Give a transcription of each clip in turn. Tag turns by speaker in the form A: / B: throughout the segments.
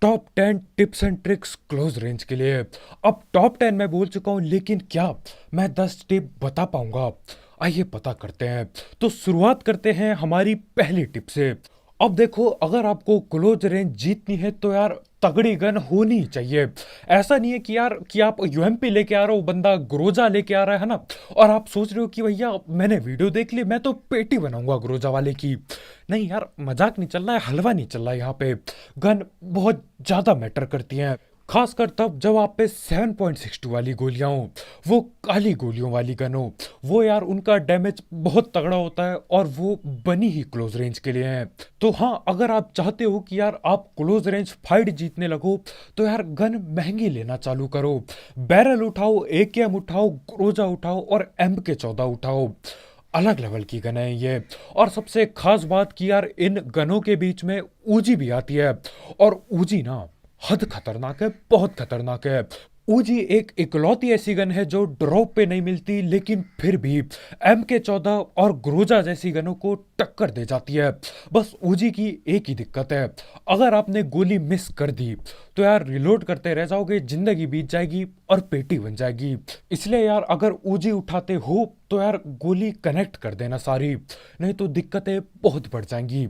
A: Top 10 tips and tricks close range के लिए। अब टॉप 10 मैं बोल चुका हूं, लेकिन क्या मैं 10 टिप बता पाऊंगा? आइए पता करते हैं। तो शुरुआत करते हैं हमारी पहली टिप से। अब देखो, अगर आपको क्लोज रेंज जीतनी है तो यार तगड़ी गन होनी ही चाहिए। ऐसा नहीं है कि यार कि आप यूएमपी लेके आ रहे हो, बंदा ग्रोजा लेके आ रहा है ना, और आप सोच रहे हो कि भैया मैंने वीडियो देख ली, मैं तो पेटी बनाऊंगा ग्रोजा वाले की। नहीं यार, मजाक नहीं चल रहा है, हलवा नहीं चल रहा है यहाँ पे। गन बहुत ज्यादा मैटर करती हैं, खासकर तब जब आप पे 7.62 वाली गोलियां हो, वो काली गोलियों वाली गन हो। वो यार उनका डैमेज बहुत तगड़ा होता है और वो बनी ही क्लोज रेंज के लिए है। तो हाँ, अगर आप चाहते हो कि यार आप क्लोज रेंज फाइट जीतने लगो, तो यार गन महंगी लेना चालू करो। बैरल उठाओ, एकेएम उठाओ, ग्रोजा उठाओ और MK14 उठाओ। अलग लेवल की गन है ये। और सबसे खास बात कि यार इन गनों के बीच में ऊजी भी आती है, और ऊजी ना हद खतरनाक है, बहुत खतरनाक है। ऊजी एक इकलौती ऐसी गन है जो ड्रॉप पे नहीं मिलती, लेकिन फिर भी MK14 और ग्रोजा जैसी गनों को टक्कर दे जाती है। बस ऊजी की एक ही दिक्कत है, अगर आपने गोली मिस कर दी तो यार रिलोड करते रह जाओगे, जिंदगी बीत जाएगी और पेटी बन जाएगी। इसलिए यार अगर ऊजी उठाते हो तो यार गोली कनेक्ट कर देना सारी, नहीं तो दिक्कतें बहुत बढ़ जाएंगी।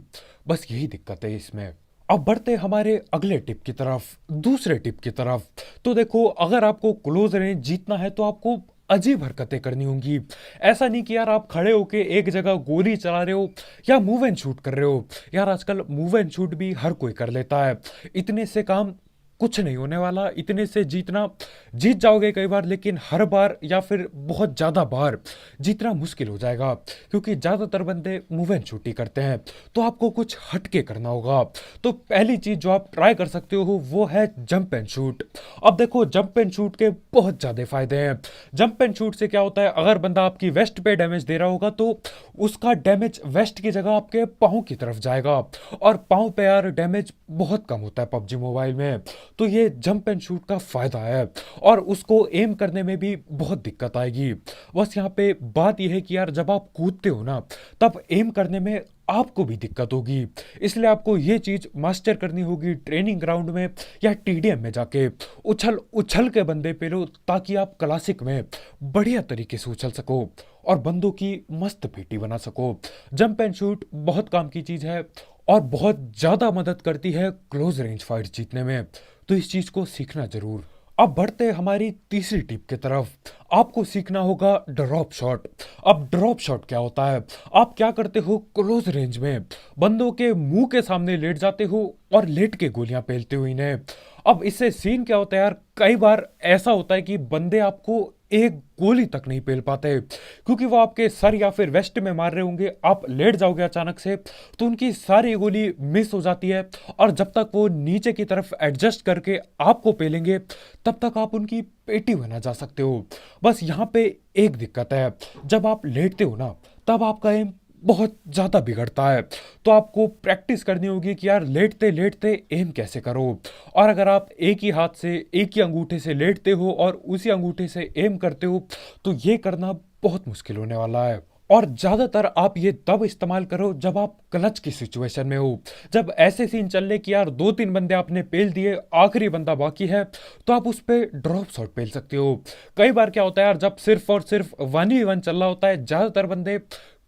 A: बस यही दिक्कत है इसमें। अब बढ़ते हमारे अगले टिप की तरफ, दूसरे टिप की तरफ। तो देखो, अगर आपको क्लोज रेंज जीतना है तो आपको अजीब हरकतें करनी होंगी। ऐसा नहीं कि यार आप खड़े होके एक जगह गोली चला रहे हो या मूव एंड शूट कर रहे हो। यार आजकल मूव एंड शूट भी हर कोई कर लेता है, इतने से काम कुछ नहीं होने वाला। इतने से जीतना, जीत जाओगे कई बार, लेकिन हर बार या फिर बहुत ज़्यादा बार जीतना मुश्किल हो जाएगा, क्योंकि ज़्यादातर बंदे मूव एंड शूट ही करते हैं। तो आपको कुछ हटके करना होगा। तो पहली चीज़ जो आप ट्राई कर सकते हो वो है जंप एंड शूट। अब देखो, जंप एंड शूट के बहुत ज़्यादा फायदे हैं। जंप एंड शूट से क्या होता है, अगर बंदा आपकी वेस्ट पे डैमेज दे रहा होगा तो उसका डैमेज वेस्ट की जगह आपके पाँव की तरफ जाएगा, और पाँव पे यार डैमेज बहुत कम होता है पबजी मोबाइल में। तो ये जंप एंड शूट का फायदा है, और उसको एम करने में भी बहुत दिक्कत आएगी। बस यहाँ पे बात यह है कि यार जब आप कूदते हो ना, तब एम करने में आपको भी दिक्कत होगी। इसलिए आपको ये चीज मास्टर करनी होगी ट्रेनिंग ग्राउंड में या TDM में जाके। उछल उछल के बंदे पे लो, ताकि आप क्लासिक में बढ़िया तरीके से उछल सको और बंदों की मस्त पेटी बना सको। जंप एंड शूट बहुत काम की चीज है और बहुत ज्यादा मदद करती है क्लोज रेंज फाइट जीतने में। तो इस चीज को सीखना जरूर। अब बढ़ते हैं हमारी तीसरी टिप की तरफ। आपको सीखना होगा ड्रॉप शॉट। अब ड्रॉप शॉट क्या होता है? आप क्या करते हो, क्लोज रेंज में बंदों के मुंह के सामने लेट जाते हो और लेट के गोलियां पेलते हो इन्हें। अब इससे सीन क्या होता है यार, कई बार ऐसा होता है कि बंदे आपको एक गोली तक नहीं पेल पाते, क्योंकि वो आपके सर या फिर वेस्ट में मार रहे होंगे। आप लेट जाओगे अचानक से तो उनकी सारी गोली मिस हो जाती है, और जब तक वो नीचे की तरफ एडजस्ट करके आपको पेलेंगे, तब तक आप उनकी पेटी बना जा सकते हो। बस यहाँ पे एक दिक्कत है, जब आप लेटते हो ना, तब आपका एम बहुत ज़्यादा बिगड़ता है। तो आपको प्रैक्टिस करनी होगी कि यार लेटते लेटते एम कैसे करो। और अगर आप एक ही हाथ से, एक ही अंगूठे से लेटते हो और उसी अंगूठे से एम करते हो, तो ये करना बहुत मुश्किल होने वाला है। और ज़्यादातर आप ये तब इस्तेमाल करो जब आप क्लच की सिचुएशन में हो, जब ऐसे सीन चल रहे कि यार 2-3 बंदे आपने पेल दिए, आखिरी बंदा बाकी है, तो आप उस पर ड्रॉप शॉट पेल सकते हो। कई बार क्या होता है यार, जब सिर्फ और सिर्फ 1v1 चल रहा होता है, ज़्यादातर बंदे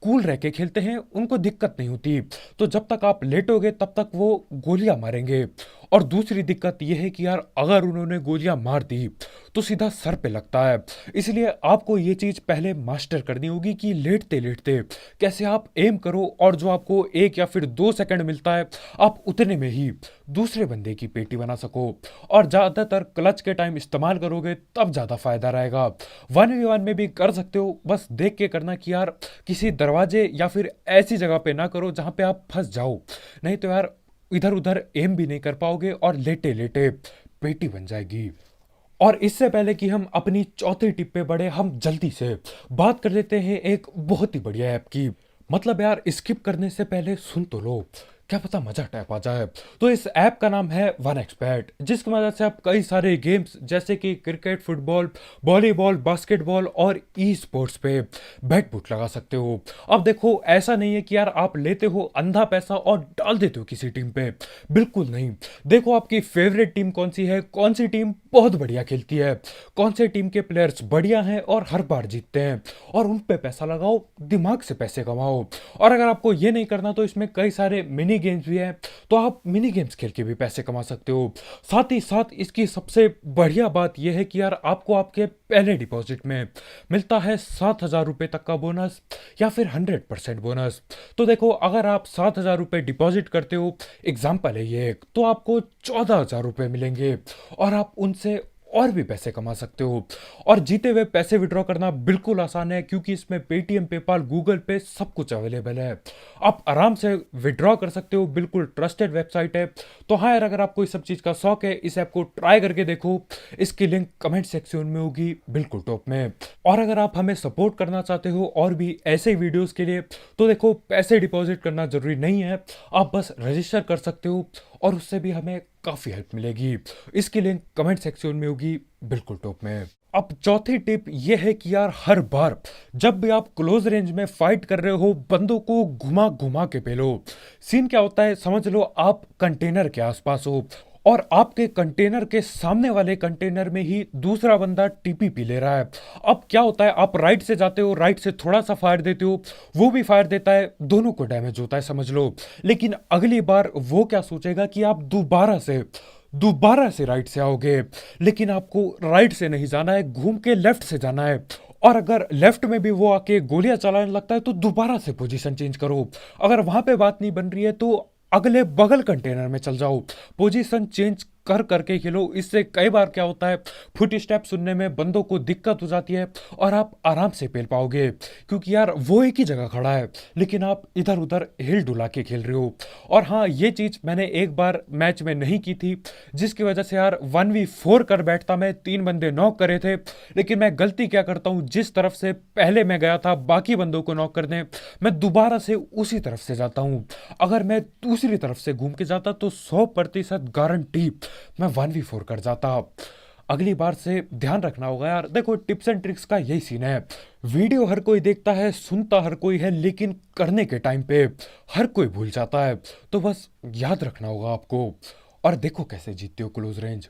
A: कूल रह के खेलते हैं, उनको दिक्कत नहीं होती। तो जब तक आप लेटोगे तब तक वो गोलियां मारेंगे। और दूसरी दिक्कत यह है कि यार अगर उन्होंने गोलियां मार दी तो सीधा सर पे लगता है। इसलिए आपको ये चीज पहले मास्टर करनी होगी कि लेटते लेटते कैसे आप एम करो, और जो आपको 1 या फिर 2 सेकंड मिलता है, आप उतने में ही दूसरे बंदे की पेटी बना सको। और ज्यादातर क्लच के टाइम इस्तेमाल करोगे तब ज्यादा फायदा रहेगा। 1v1 में भी कर सकते हो, बस देख के करना कि यार किसी दरवाजे या फिर ऐसी जगह पे ना करो जहां पे आप फंस जाओ, नहीं तो यार इधर उधर एम भी नहीं कर पाओगे और लेटे लेटे पेटी बन जाएगी। और इससे पहले कि हम अपनी चौथी टिप पे बढ़े, हम जल्दी से बात कर लेते हैं एक बहुत ही बढ़िया ऐप की। मतलब यार, स्किप करने से पहले सुन तो लो। क्या पता मजा टैप आ जाए। तो इस ऐप का नाम है वन एक्सबेट, जिसकी मदद से आप कई सारे गेम्स जैसे कि क्रिकेट, फुटबॉल, वॉलीबॉल, बास्केटबॉल और ई स्पोर्ट्स पे बेट बुट लगा सकते हो। अब देखो, ऐसा नहीं है कि यार आप लेते हो अंधा पैसा और डाल देते हो किसी टीम पे, बिल्कुल नहीं। देखो आपकी फेवरेट टीम कौन सी है, कौन सी टीम बहुत बढ़िया खेलती है, कौन से टीम के प्लेयर्स बढ़िया हैं और हर बार जीतते हैं, और उन पे पैसा लगाओ, दिमाग से पैसे कमाओ। और अगर आपको ये नहीं करना तो इसमें कई सारे मिनी गेम्स भी हैं, तो आप मिनी गेम्स खेल के भी पैसे कमा सकते हो। साथ ही साथ इसकी सबसे बढ़िया बात यह है कि यार आपको आपके पहले डिपॉजिट में मिलता है 7,000 रुपये तक का बोनस या फिर 100% बोनस। तो देखो, अगर आप 7,000 रुपये डिपॉजिट करते हो, एग्जाम्पल है ये एक, तो आपको 14,000 रुपये मिलेंगे और आप उनसे और भी पैसे कमा सकते हो। और जीते हुए पैसे विड्रॉ करना बिल्कुल आसान है, क्योंकि इसमें पेटीएम, पेपाल, गूगल पे सब कुछ अवेलेबल है। आप आराम से विड्रॉ कर सकते हो, बिल्कुल ट्रस्टेड वेबसाइट है। तो हाँ यार, अगर आपको इस सब चीज़ का शौक है, इस ऐप को ट्राई करके देखो। इसकी लिंक कमेंट सेक्शन में होगी, बिल्कुल टॉप में। और अगर आप हमें सपोर्ट करना चाहते हो और भी ऐसे वीडियोस के लिए, तो देखो, पैसे डिपॉजिट करना जरूरी नहीं है, आप बस रजिस्टर कर सकते हो और उससे भी हमें काफ़ी हेल्प मिलेगी। इसकी लिंक कमेंट सेक्शन में होगी, बिल्कुल टॉप में। अब चौथी टिप ये है कि यार हर बार जब भी आप क्लोज रेंज में फाइट कर रहे हो, बंदों को घुमा घुमा के पेलो। सीन क्या होता है, समझ लो आप कंटेनर के आसपास हो और आपके कंटेनर के सामने वाले कंटेनर में ही दूसरा बंदा टीपीपी ले रहा है। अब क्या होता है, आप राइट से जाते हो, राइट से थोड़ा सा फायर देते हो, वो भी फायर देता है, दोनों को डैमेज होता है, समझ लो। लेकिन अगली बार वो क्या सोचेगा कि आप दोबारा से राइट से आओगे, लेकिन आपको राइट से नहीं जाना है, घूम के लेफ्ट से जाना है। और अगर लेफ्ट में भी वो आके गोलियां चलाने लगता है तो दोबारा से पोजीशन चेंज करो। अगर वहां पे बात नहीं बन रही है तो अगले बगल कंटेनर में चल जाओ, पोजीशन चेंज कर करके खेलो। इससे कई बार क्या होता है, फुट स्टेप सुनने में बंदों को दिक्कत हो जाती है और आप आराम से पेल पाओगे, क्योंकि यार वो एक ही जगह खड़ा है लेकिन आप इधर उधर हिल डुला के खेल रहे हो। और हाँ, ये चीज़ मैंने एक बार मैच में नहीं की थी, जिसकी वजह से यार 1v4 कर बैठता मैं, 3 बंदे नॉक करे थे। लेकिन मैं गलती क्या करता हूँ, जिस तरफ से पहले मैं गया था बाकी बंदों को नॉक करने, मैं दोबारा से उसी तरफ से जाता हूँ। अगर मैं दूसरी तरफ से घूम के जाता तो 100% गारंटी मैं 1v4 कर जाता। अगली बार से ध्यान रखना होगा यार। देखो, टिप्स एंड ट्रिक्स का यही सीन है, वीडियो हर कोई देखता है, सुनता हर कोई है, लेकिन करने के टाइम पे हर कोई भूल जाता है। तो बस याद रखना होगा आपको। और देखो कैसे जीतते हो क्लोज रेंज।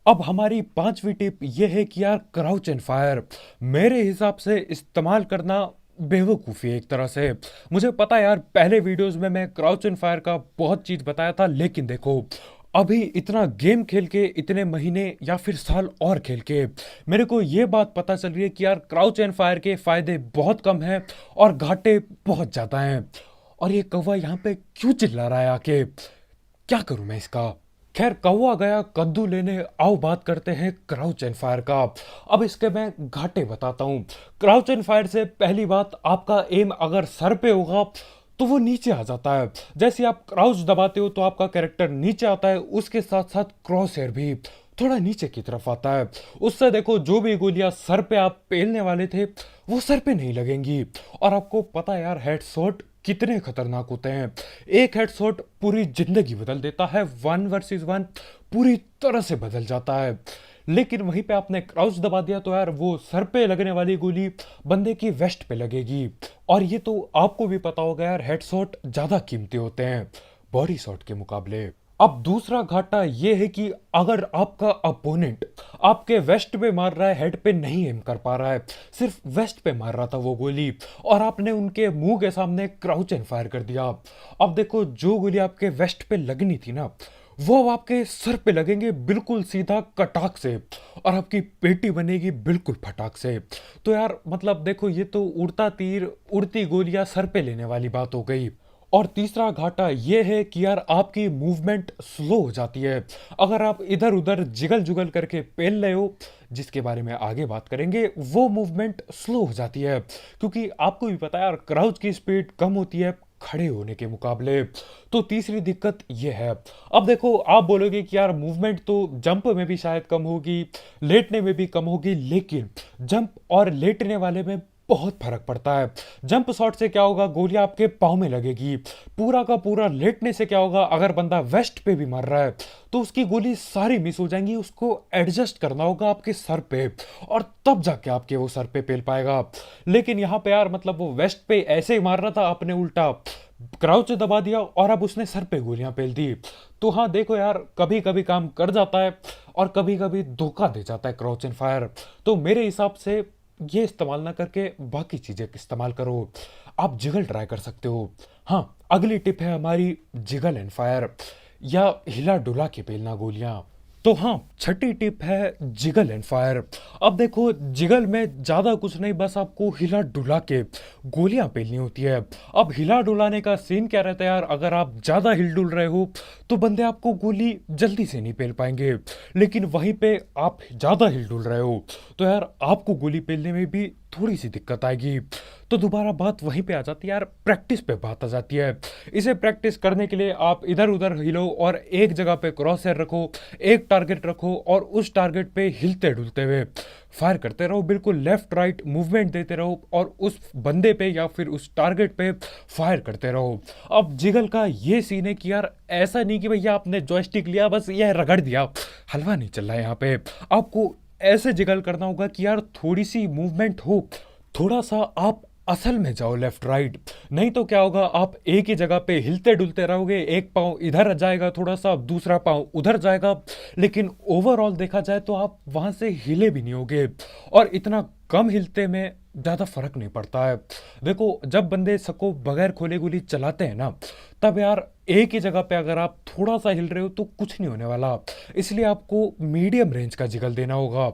A: अब हमारी पांचवी टिप यह है कि यार क्राउच एंड फायर मेरे हिसाब से इस्तेमाल करना बेवकूफ़ी है एक तरह से। मुझे पता है यार, पहले वीडियोस में मैं क्राउच एंड फायर का बहुत चीज़ बताया था, लेकिन देखो, अभी इतना गेम खेल के, इतने महीने या फिर साल और खेल के, मेरे को ये बात पता चल रही है कि यार क्राउच एंड फायर के फायदे बहुत कम हैं और घाटे बहुत ज़्यादा हैं। और ये कौवा यहाँ पे क्यों चिल्ला रहा है आके, क्या करूं मैं इसका। खैर, कौवा गया कद्दू लेने, आओ बात करते हैं क्राउच एंड फायर का। अब इसके मैं घाटे बताता हूँ। क्राउच एंड फायर से पहली बात, आपका एम अगर सर पे होगा तो वो नीचे आ जाता है। जैसे आप क्राउच दबाते हो तो आपका कैरेक्टर नीचे आता है, उसके साथ साथ क्रॉस हेयर भी थोड़ा नीचे की तरफ आता है। उससे देखो, जो भी गोलियां सर पे आप पेलने वाले थे वो सर पे नहीं लगेंगी। और आपको पता है यार, हेडशॉट कितने खतरनाक होते हैं। एक हेडशॉट पूरी जिंदगी बदल देता है, 1 वर्सेस 1 पूरी तरह से बदल जाता है। लेकिन वहीं पे आपने क्राउच दबा दिया तो यार वो सर पे लगने वाली गोली बंदे की वेस्ट पे लगेगी। और ये तो आपको भी पता होगा यार, हेडशॉट ज्यादा कीमती होते हैं बॉडी शॉट के मुकाबले। अब दूसरा घाटा ये है कि अगर आपका अपोनेंट आपके वेस्ट पे मार रहा है, हेड पे नहीं एम कर पा रहा है, सिर्फ वेस्ट पे मार रहा था वो गोली, और आपने उनके मुंह के सामने क्राउच एंड फायर कर दिया। अब देखो, जो गोली आपके वेस्ट पे लगनी थी ना, वो अब आपके सर पे लगेंगे बिल्कुल सीधा कटाक से, और आपकी पेटी बनेगी बिल्कुल फटाक से। तो यार मतलब देखो, ये तो उड़ता तीर उड़ती गोलियां सर पे लेने वाली बात हो गई। और तीसरा घाटा यह है कि यार आपकी मूवमेंट स्लो हो जाती है। अगर आप इधर उधर जिगल जुगल करके पेल रहे हो, जिसके बारे में आगे बात करेंगे, वो मूवमेंट स्लो हो जाती है, क्योंकि आपको भी पता है यार, क्राउच की स्पीड कम होती है खड़े होने के मुकाबले। तो तीसरी दिक्कत ये है। अब देखो, आप बोलोगे कि यार मूवमेंट तो जंप में भी शायद कम होगी, लेटने में भी कम होगी, लेकिन जंप और लेटने वाले में बहुत फर्क पड़ता है। जंप शॉट से क्या होगा, गोलियां आपके पाँव में लगेगी। पूरा का पूरा लेटने से क्या होगा, अगर बंदा वेस्ट पे भी मर रहा है तो उसकी गोली सारी मिस हो जाएंगी, उसको एडजस्ट करना होगा आपके सर पे, और तब जाके आपके वो सर पे पेल पाएगा। लेकिन यहाँ पे यार मतलब वो वेस्ट पे ऐसे ही मार रहा था, आपने उल्टा क्राउच दबा दिया और अब उसने सर पे गोलियां पेल दी। तो हाँ देखो यार, कभी कभी काम कर जाता है और कभी कभी धोखा दे जाता है क्राउच एंड फायर। तो मेरे हिसाब से ये इस्तेमाल ना करके बाकी चीजें इस्तेमाल करो। आप जिगल ट्राई कर सकते हो। हाँ, अगली टिप है हमारी जिगल एंड फायर, या हिला डुला के पेलना गोलियां। तो हाँ, छठी टिप है जिगल एंड फायर। अब देखो, जिगल में ज्यादा कुछ नहीं, बस आपको हिला डुला के गोलियां पेलनी होती है। अब हिला डुलाने का सीन क्या रहता है यार, अगर आप ज्यादा हिल डुल रहे हो तो बंदे आपको गोली जल्दी से नहीं पेल पाएंगे। लेकिन वहीं पे आप ज्यादा हिल डुल रहे हो तो यार आपको गोली पेलने में भी थोड़ी सी दिक्कत आएगी। तो दोबारा बात वहीं पे आ जाती है यार, प्रैक्टिस पे बात आ जाती है। इसे प्रैक्टिस करने के लिए आप इधर उधर हिलो और एक जगह पे क्रॉस हेयर रखो, एक टारगेट रखो और उस टारगेट पे हिलते डुलते हुए फायर करते रहो। बिल्कुल लेफ्ट राइट मूवमेंट देते रहो और उस बंदे पे या फिर उस टारगेट पे फायर करते रहो। अब जिगल का ये सीन है कि यार ऐसा नहीं कि भैया आपने जॉयस्टिक लिया बस यह रगड़ दिया, हलवा नहीं चल रहा है यहाँ पे। आपको ऐसे जिगल करना होगा कि यार थोड़ी सी मूवमेंट हो, थोड़ा सा आप असल में जाओ लेफ्ट राइट। नहीं तो क्या होगा, आप एक ही जगह पे हिलते डुलते रहोगे, एक पाँव इधर जाएगा थोड़ा सा, दूसरा पाँव उधर जाएगा, लेकिन ओवरऑल देखा जाए तो आप वहां से हिले भी नहीं होगे। और इतना कम हिलते में ज़्यादा फर्क नहीं पड़ता है। देखो, जब बंदे सको बगैर खोले गोली चलाते हैं ना, तब यार एक ही जगह पे अगर आप थोड़ा सा हिल रहे हो तो कुछ नहीं होने वाला। इसलिए आपको मीडियम रेंज का जिगल देना होगा।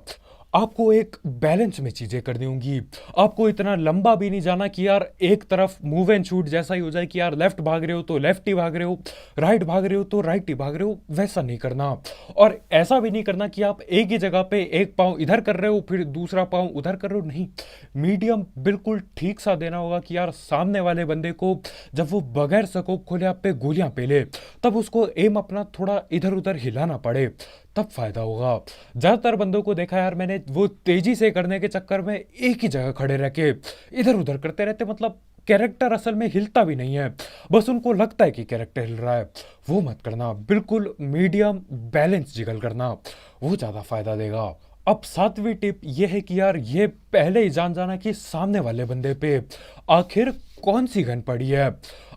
A: आपको एक बैलेंस में चीजें करनी होंगी। आपको इतना लंबा भी नहीं जाना कि यार एक तरफ मूव एंड शूट जैसा ही हो जाए कि यार लेफ्ट भाग रहे हो तो लेफ्ट ही भाग रहे हो, राइट भाग रहे हो तो राइट ही भाग रहे हो, वैसा नहीं करना। और ऐसा भी नहीं करना कि आप एक ही जगह पे एक पाँव इधर कर रहे हो फिर दूसरा पाँव उधर कर रहे हो, नहीं। मीडियम बिल्कुल ठीक सा देना होगा कि यार सामने वाले बंदे को जब वो बगैर स्कोप खोले आप पे गोलियां पेले, तब उसको एम अपना थोड़ा इधर उधर हिलाना पड़े, तब फायदा होगा। ज्यादातर बंदों को देखा यार मैंने, वो तेजी से करने के चक्कर में एक ही जगह खड़े रह के इधर उधर करते रहते, मतलब कैरेक्टर असल में हिलता भी नहीं है, बस उनको लगता है कि कैरेक्टर हिल रहा है। वो मत करना, बिल्कुल मीडियम बैलेंस जिगल करना, वो ज्यादा फायदा देगा। अब सातवीं टिप ये है कि यार ये पहले ही जान जाना कि सामने वाले बंदे पे आखिर कौन सी गन पड़ी है।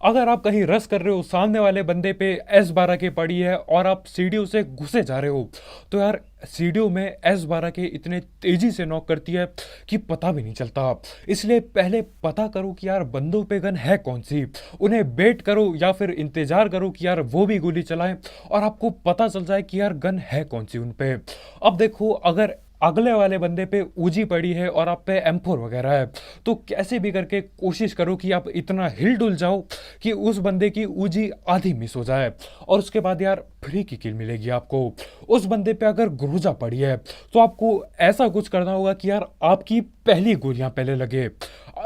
A: अगर आप कहीं रस कर रहे हो, सामने वाले बंदे पे S12 की पड़ी है और आप सीढ़ियों से घुसे जा रहे हो, तो यार सीढ़ियों में S12 के इतने तेजी से नॉक करती है कि पता भी नहीं चलता। इसलिए पहले पता करो कि यार बंदों पे गन है कौन सी, उन्हें बेट करो या फिर इंतजार करो कि यार वो भी गोली चलाएं और आपको पता चल जाए कि यार गन है कौन सी उन पे। अब देखो, अगर अगले वाले बंदे पे ऊजी पड़ी है और आप पे M4 वगैरह है, तो कैसे भी करके कोशिश करो कि आप इतना हिल डुल जाओ कि उस बंदे की ऊजी आधी मिस हो जाए और उसके बाद यार फ्री की किल मिलेगी आपको। उस बंदे पे अगर ग्रोजा पड़ी है तो आपको ऐसा कुछ करना होगा कि यार आपकी पहली गोलियां पहले लगे।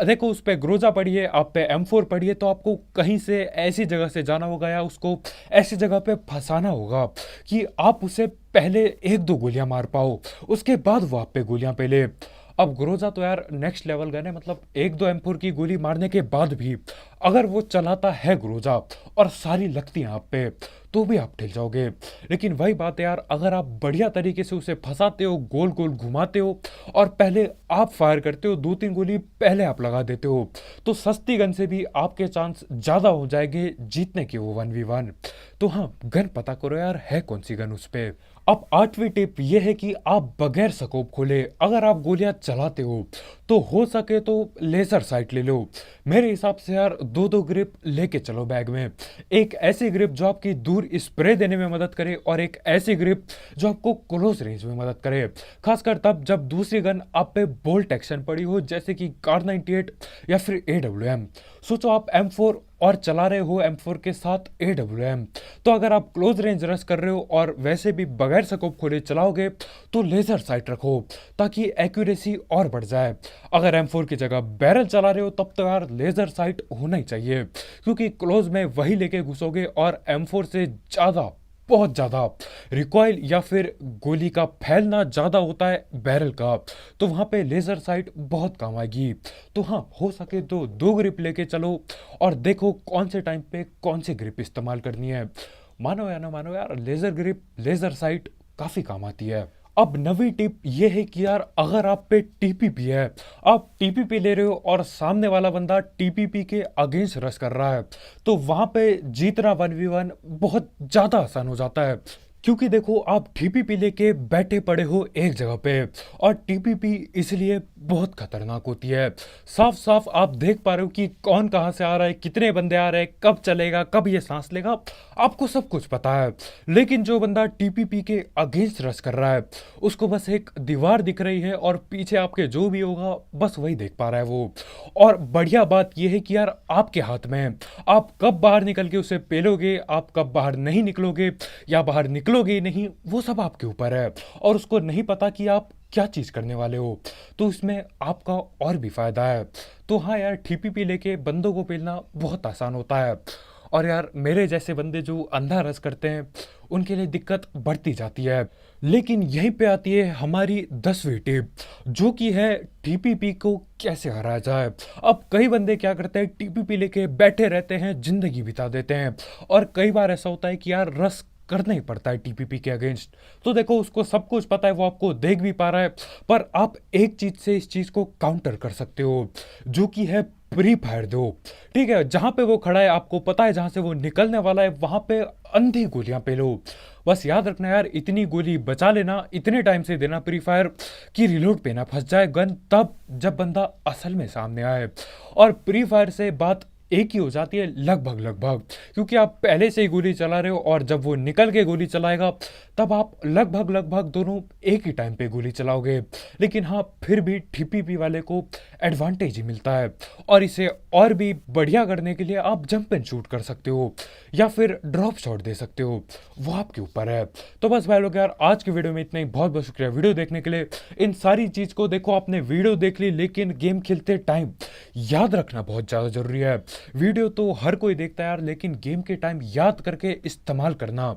A: देखो, उस पे ग्रोजा पड़ी है, आप पे M4 पड़ी है, तो आपको कहीं से ऐसी जगह से जाना होगा या उसको ऐसी जगह पे फंसाना होगा कि आप उसे पहले एक दो गोलियां मार पाओ, उसके बाद वो आप पे गोलियां पहले। अब ग्रोजा तो यार नेक्स्ट लेवल गन है, मतलब एक दो M4 की गोली मारने के बाद भी अगर वो चलाता है ग्रोजा और सारी लगती हैं आप पे, तो भी आप ठिल जाओगे। लेकिन वही बात है यार, अगर आप बढ़िया तरीके से उसे फंसाते हो, गोल गोल घुमाते हो और पहले आप फायर करते हो, दो तीन गोली पहले आप लगा देते हो, तो सस्ती गन से भी आपके चांस ज्यादा हो जाएंगे जीतने के वो 1v1। तो हाँ, गन पता करो यार है कौन सी गन उस पे। अब आठवीं टिप ये है कि आप बगैर स्कोप खोले अगर आप गोलियां चलाते हो तो हो सके तो लेजर साइट ले लो। मेरे हिसाब से यार दो दो ग्रिप लेके चलो बैग में, एक ऐसी ग्रिप जो आपकी दूर स्प्रे देने में मदद करे और एक ऐसी ग्रिप जो आपको क्लोज रेंज में मदद करे, खासकर तब जब दूसरी गन आप पे बोल्ट एक्शन पड़ी हो, जैसे कि कार 98 या फिर AWM। सोचो आप M4 और चला रहे हो M4 के साथ AWM, तो अगर आप क्लोज रेंज रश कर रहे हो और वैसे भी बगैर स्कोप खोले चलाओगे तो लेजर साइट रखो ताकि एक्यूरेसी और बढ़ जाए। अगर M4 की जगह बैरल चला रहे हो तब तो यार लेजर साइट होना ही चाहिए, क्योंकि क्लोज में वही लेके घुसोगे और M4 से ज्यादा बहुत ज़्यादा रिकॉइल या फिर गोली का फैलना ज़्यादा होता है बैरल का, तो वहाँ पे लेज़र साइट बहुत काम आएगी। तो हाँ, हो सके तो 2 ग्रिप लेके चलो और देखो कौन से टाइम पे कौन सी ग्रिप इस्तेमाल करनी है। मानो या ना मानो यार, लेज़र ग्रिप, लेज़र साइट काफ़ी काम आती है। अब नवी टिप ये है कि यार, अगर आप पे टीपीपी है, आप टीपीपी ले रहे हो और सामने वाला बंदा टीपीपी के अगेंस्ट रश कर रहा है, तो वहां पे जीतना 1v1 बहुत ज्यादा आसान हो जाता है। क्योंकि देखो, आप टीपीपी लेके बैठे पड़े हो एक जगह पे, और टीपीपी इसलिए बहुत खतरनाक होती है। साफ साफ आप देख पा रहे हो कि कौन कहाँ से आ रहा है, कितने बंदे आ रहे हैं, कब चलेगा, कब ये सांस लेगा, आपको सब कुछ पता है। लेकिन जो बंदा टीपीपी के अगेंस्ट रश कर रहा है, उसको बस एक दीवार दिख रही है और पीछे आपके जो भी होगा बस वही देख पा रहा है वो। और बढ़िया बात यह है कि यार, आपके हाथ में है। आप कब बाहर निकल के उसे पेलोगे, आप कब बाहर नहीं निकलोगे या बाहर निकलोगे ही नहीं, वो सब आपके ऊपर है। और उसको नहीं पता कि आप क्या चीज़ करने वाले हो, तो इसमें आपका और भी फायदा है। तो हाँ यार, टीपीपी लेके बंदों को पेलना बहुत आसान होता है। और यार, मेरे जैसे बंदे जो अंधा रस करते हैं, उनके लिए दिक्कत बढ़ती जाती है। लेकिन यहीं पे आती है हमारी 10वीं टिप, जो कि है टीपीपी को कैसे हराया जाए। अब कई बंदे क्या करते हैं, टीपीपी लेके बैठे रहते हैं, जिंदगी बिता देते हैं। और कई बार ऐसा होता है कि यार, रस करना ही पड़ता है टीपीपी के अगेंस्ट। तो देखो, उसको सब कुछ पता है, वो आपको देख भी पा रहा है, पर आप एक चीज से इस चीज को काउंटर कर सकते हो, जो कि है प्री फायर दो। ठीक है, जहां पे वो खड़ा है, आपको पता है जहां से वो निकलने वाला है, वहां पे अंधी गोलियां पे लो। बस याद रखना यार, इतनी गोली बचा लेना, इतने टाइम से देना प्री फायर की रिलोड पे ना फंस जाए गन, तब जब बंदा असल में सामने आए। और प्री फायर से बात एक ही हो जाती है लगभग लगभग, क्योंकि आप पहले से ही गोली चला रहे हो, और जब वो निकल के गोली चलाएगा, तब आप लगभग लगभग दोनों एक ही टाइम पे गोली चलाओगे। लेकिन हाँ, फिर भी टीपीपी वाले को एडवांटेज ही मिलता है। और इसे और भी बढ़िया करने के लिए आप जंप एंड शूट कर सकते हो, या फिर ड्रॉप शॉट दे सकते हो, वो आपके ऊपर है। तो बस भाई लोग यार, आज की वीडियो में इतना ही। बहुत बहुत शुक्रिया वीडियो देखने के लिए। इन सारी चीज को देखो, आपने वीडियो देख ली, लेकिन गेम खेलते टाइम याद रखना बहुत ज्यादा जरूरी है। वीडियो तो हर कोई देखता है यार, लेकिन गेम के टाइम याद करके इस्तेमाल करना,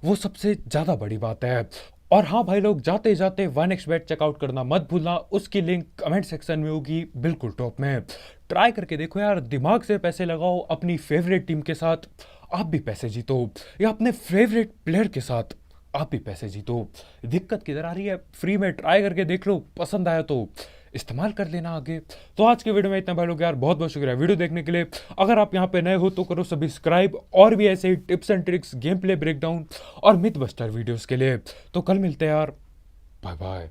A: वो सबसे ज्यादा बड़ी बात है। और हाँ भाई लोग, जाते जाते 1xbet चेकआउट करना मत भूलना, उसकी लिंक कमेंट सेक्शन में होगी बिल्कुल टॉप में। ट्राई करके देखो यार, दिमाग से पैसे लगाओ, अपनी फेवरेट टीम के साथ आप भी पैसे जीतो, या अपने फेवरेट प्लेयर के साथ आप भी पैसे जीतो। दिक्कत किधर आ रही है, फ्री में ट्राई करके देख लो, पसंद आया तो इस्तेमाल कर लेना आगे। तो आज के वीडियो में इतना भाई लोग यार, बहुत बहुत शुक्रिया वीडियो देखने के लिए। अगर आप यहाँ पे नए हो तो करो सब्सक्राइब, और भी ऐसे ही tips and tricks, game play breakdown और मिथ बस्टर वीडियोस के लिए। तो कल मिलते हैं यार, बाय बाय।